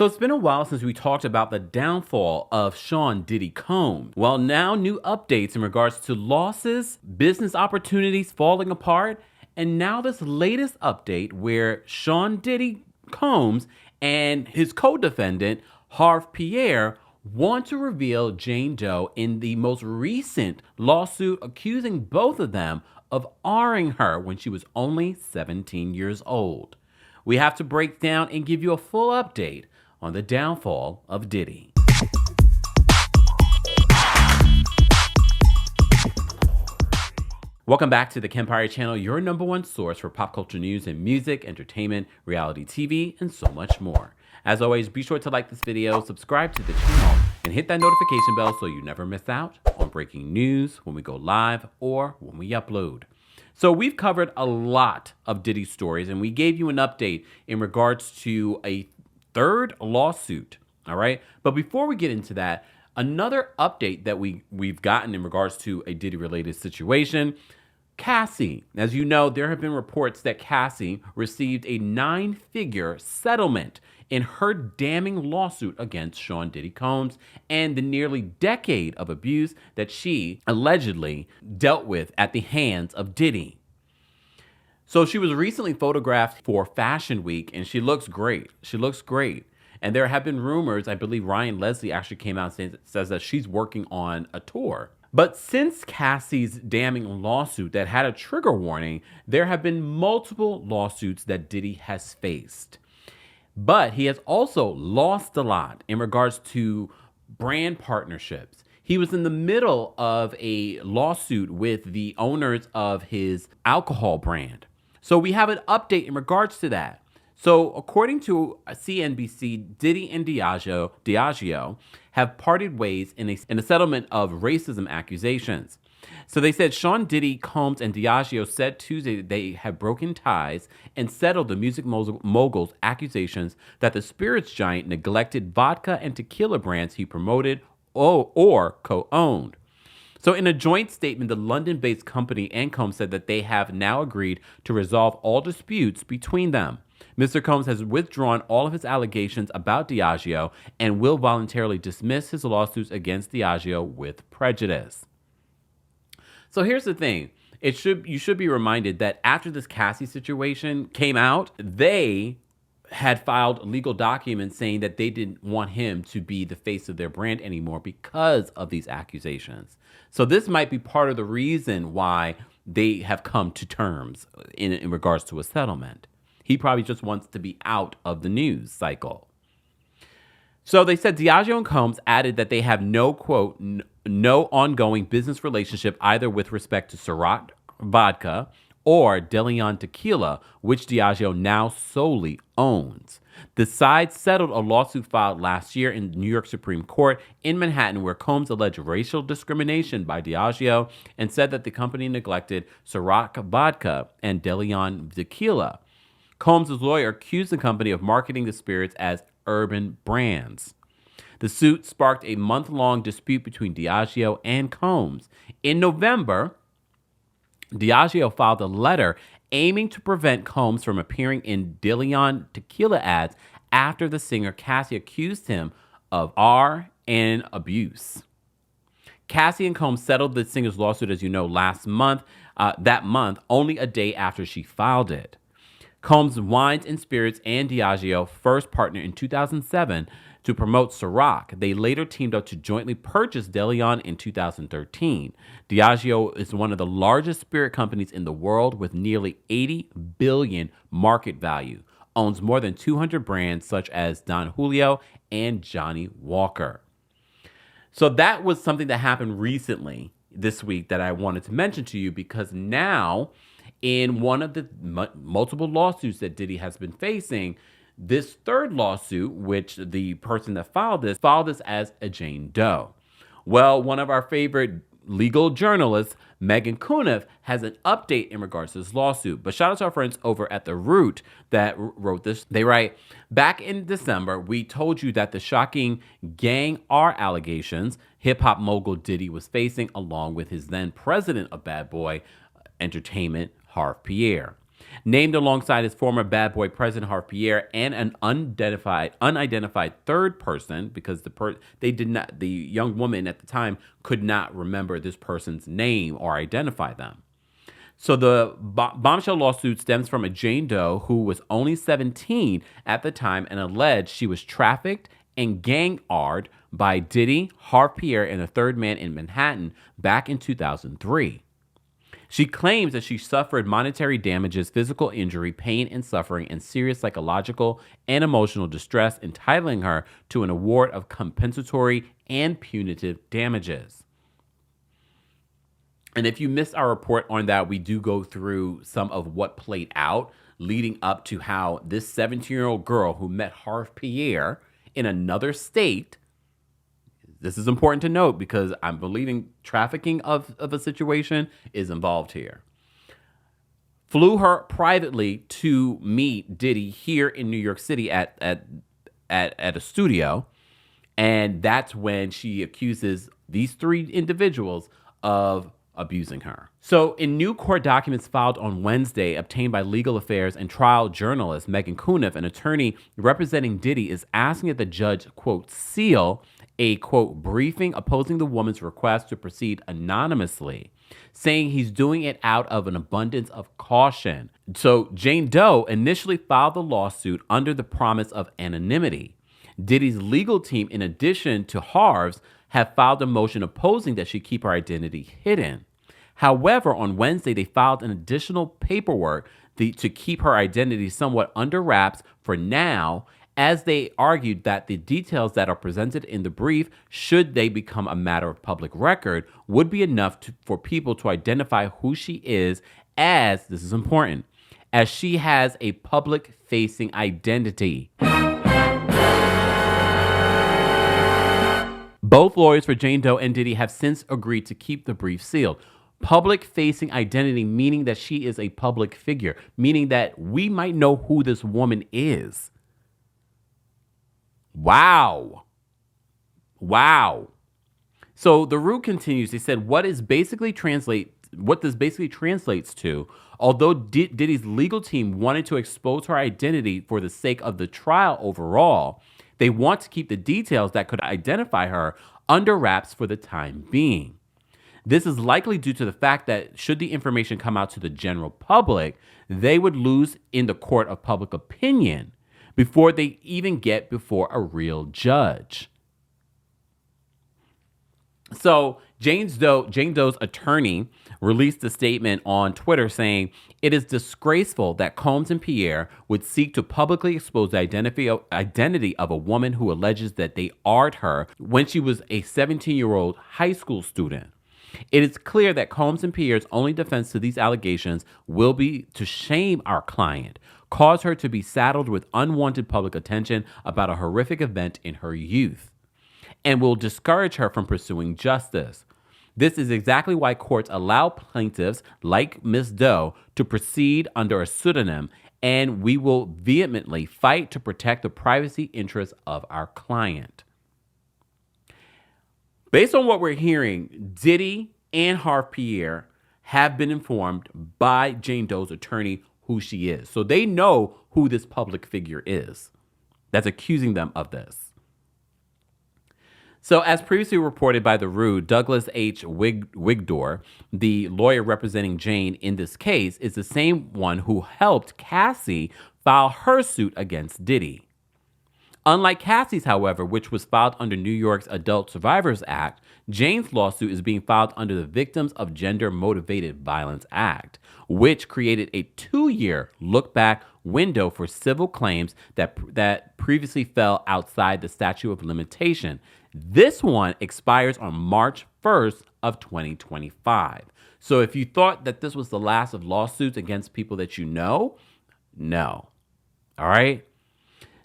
So it's been a while since we talked about the downfall of Sean Diddy Combs. Well, now new updates in regards to losses, business opportunities falling apart, and now this latest update where Sean Diddy Combs and his co-defendant, Harv Pierre, want to reveal Jane Doe in the most recent lawsuit accusing both of them of R-ing her when she was only 17 years old. We have to break down and give you a full update on the downfall of Diddy. Welcome back to the Kempire channel, your number one source for pop culture news and music, entertainment, reality TV, and so much more. As always, be sure to like this video, subscribe to the channel, and hit that notification bell so you never miss out on breaking news when we go live or when we upload. So we've covered a lot of Diddy stories, and we gave you an update in regards to a third lawsuit, all right? But before we get into that, another update that we've gotten in regards to a Diddy-related situation, Cassie. As you know, there have been reports that Cassie received a 9-figure settlement in her damning lawsuit against Sean Diddy Combs and the nearly decade of abuse that she allegedly dealt with at the hands of Diddy. So she was recently photographed for Fashion Week, and she looks great. She looks great. And there have been rumors, I believe Ryan Leslie actually came out and says that she's working on a tour. But since Cassie's damning lawsuit that had a trigger warning, there have been multiple lawsuits that Diddy has faced. But he has also lost a lot in regards to brand partnerships. He was in the middle of a lawsuit with the owners of his alcohol brand. So we have an update in regards to that. So according to CNBC, Diddy and Diageo have parted ways in a settlement of racism accusations. So they said Sean Diddy Combs and Diageo said Tuesday that they have broken ties and settled the music mogul's accusations that the spirits giant neglected vodka and tequila brands he promoted or co-owned. So in a joint statement, the London-based company and Combs said that they have now agreed to resolve all disputes between them. Mr. Combs has withdrawn all of his allegations about Diageo and will voluntarily dismiss his lawsuits against Diageo with prejudice. So here's the thing. You should be reminded that after this Cassie situation came out, they had filed legal documents saying that they didn't want him to be the face of their brand anymore because of these accusations. So this might be part of the reason why they have come to terms in regards to a settlement. He probably just wants to be out of the news cycle. So they said Diageo and Combs added that they have no, quote, no ongoing business relationship either with respect to Ciroc vodka or Diddy tequila, which Diageo now solely owns. The sides settled a lawsuit filed last year in the New York Supreme Court in Manhattan where Combs alleged racial discrimination by Diageo and said that the company neglected Ciroc vodka and Diddy tequila. Combs' lawyer accused the company of marketing the spirits as urban brands. The suit sparked a month-long dispute between Diageo and Combs. In November, Diageo filed a letter aiming to prevent Combs from appearing in Diddy tequila ads after the singer Cassie accused him of R and abuse. Cassie and Combs settled the singer's lawsuit, as you know, that month, only a day after she filed it. Combs Wines and Spirits and Diageo first partnered in 2007 to promote Ciroc. They later teamed up to jointly purchase Diddy in 2013. Diageo is one of the largest spirit companies in the world with nearly $80 billion market value, owns more than 200 brands such as Don Julio and Johnny Walker. So that was something that happened recently this week that I wanted to mention to you because now in one of the multiple lawsuits that Diddy has been facing, this third lawsuit, which the person that filed this as a Jane Doe. Well, one of our favorite legal journalists, Megan Cuniff, has an update in regards to this lawsuit. But shout out to our friends over at The Root that wrote this. They write, back in December, we told you that the shocking gang R allegations hip-hop mogul Diddy was facing along with his then president of Bad Boy Entertainment, Harv Pierre. Named alongside his former bad boy president Harve Pierre and an unidentified third person, because the young woman at the time could not remember this person's name or identify them. So the bombshell lawsuit stems from a Jane Doe who was only 17 at the time and alleged she was trafficked and gang-ard by Diddy, Harve Pierre, and a third man in Manhattan back in 2003. She claims that she suffered monetary damages, physical injury, pain and suffering, and serious psychological and emotional distress, entitling her to an award of compensatory and punitive damages. And if you missed our report on that, we do go through some of what played out leading up to how this 17-year-old girl who met Harve Pierre in another state, this is important to note because I'm believing trafficking of a situation is involved here, flew her privately to meet Diddy here in New York City at a studio. And that's when she accuses these three individuals of abusing her. So in new court documents filed on Wednesday, obtained by legal affairs and trial journalist Megan Cuniff, an attorney representing Diddy, is asking that the judge, quote, seal a, quote, briefing opposing the woman's request to proceed anonymously, saying he's doing it out of an abundance of caution. So Jane Doe initially filed the lawsuit under the promise of anonymity. Diddy's legal team, in addition to Harve's, have filed a motion opposing that she keep her identity hidden. However, on Wednesday, they filed an additional paperwork to keep her identity somewhat under wraps for now, as they argued that the details that are presented in the brief, should they become a matter of public record, would be enough for people to identify who she is, as, this is important, as she has a public-facing identity. Both lawyers for Jane Doe and Diddy have since agreed to keep the brief sealed. Public-facing identity, meaning that she is a public figure, meaning that we might know who this woman is. Wow. So the root continues. They said what this basically translates to, although Diddy's legal team wanted to expose her identity for the sake of the trial overall, they want to keep the details that could identify her under wraps for the time being. This is likely due to the fact that should the information come out to the general public, they would lose in the court of public opinion before they even get before a real judge. So Jane Doe's attorney released a statement on Twitter saying, "It is disgraceful that Combs and Pierre would seek to publicly expose the identity of a woman who alleges that they art her when she was a 17-year-old high school student. It is clear that Combs and Pierre's only defense to these allegations will be to shame our client, cause her to be saddled with unwanted public attention about a horrific event in her youth, and will discourage her from pursuing justice. This is exactly why courts allow plaintiffs like Ms. Doe to proceed under a pseudonym, and we will vehemently fight to protect the privacy interests of our client." Based on what we're hearing, Diddy and Harve Pierre have been informed by Jane Doe's attorney who she is. So they know who this public figure is that's accusing them of this. So as previously reported by The Root, Douglas H. Wigdor, the lawyer representing Jane in this case, is the same one who helped Cassie file her suit against Diddy. Unlike Cassie's, however, which was filed under New York's Adult Survivors Act, Jane's lawsuit is being filed under the Victims of Gender-Motivated Violence Act, which created a 2-year look-back window for civil claims that previously fell outside the statute of limitation. This one expires on March 1st of 2025. So if you thought that this was the last of lawsuits against people that you know, no. All right?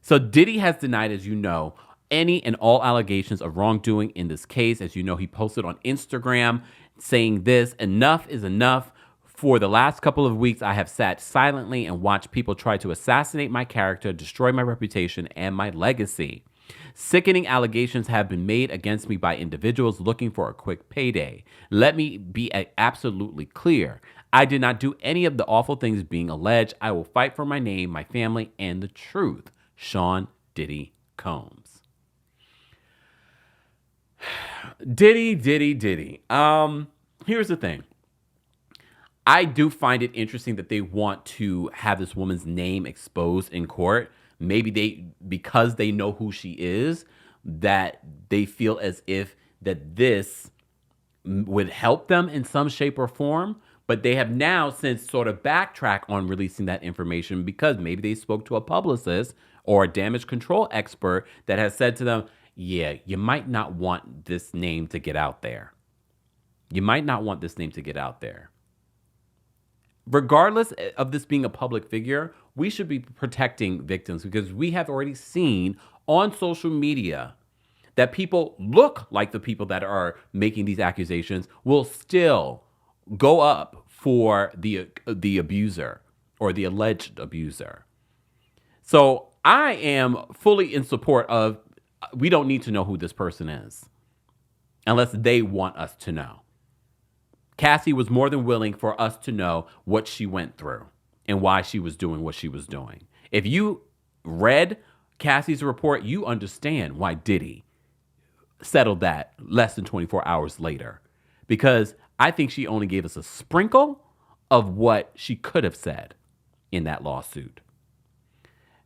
So Diddy has denied, as you know, any and all allegations of wrongdoing in this case. As you know, he posted on Instagram saying this, "Enough is enough. For the last couple of weeks, I have sat silently and watched people try to assassinate my character, destroy my reputation and my legacy. Sickening allegations have been made against me by individuals looking for a quick payday. Let me be absolutely clear. I did not do any of the awful things being alleged. I will fight for my name, my family, and the truth. Sean Diddy Combs. Diddy. Here's the thing. I do find it interesting that they want to have this woman's name exposed in court. Maybe because they know who she is, that they feel as if that this would help them in some shape or form. But they have now since sort of backtracked on releasing that information because maybe they spoke to a publicist or a damage control expert that has said to them, yeah, you might not want this name to get out there. You might not want this name to get out there. Regardless of this being a public figure, we should be protecting victims because we have already seen on social media that people look like the people that are making these accusations will still go up for the abuser or the alleged abuser. So I am fully in support of we don't need to know who this person is unless they want us to know. Cassie was more than willing for us to know what she went through and why she was doing what she was doing. If you read Cassie's report, you understand why Diddy settled that less than 24 hours later. Because I think she only gave us a sprinkle of what she could have said in that lawsuit.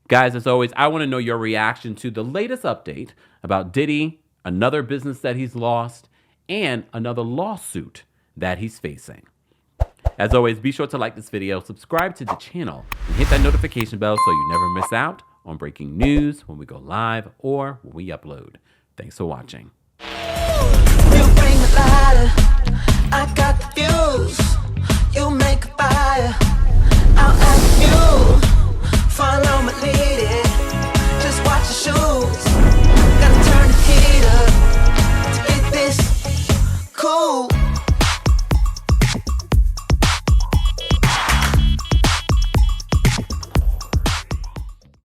Guys, as always, I want to know your reaction to the latest update about Diddy, another business that he's lost, and another lawsuit that he's facing. As always, be sure to like this video, subscribe to the channel, and hit that notification bell so you never miss out on breaking news when we go live or when we upload. Thanks for watching. You bring the lighter, I got the fuse. You make a fire, I'll ask you. Follow my lead, just watch your shoes.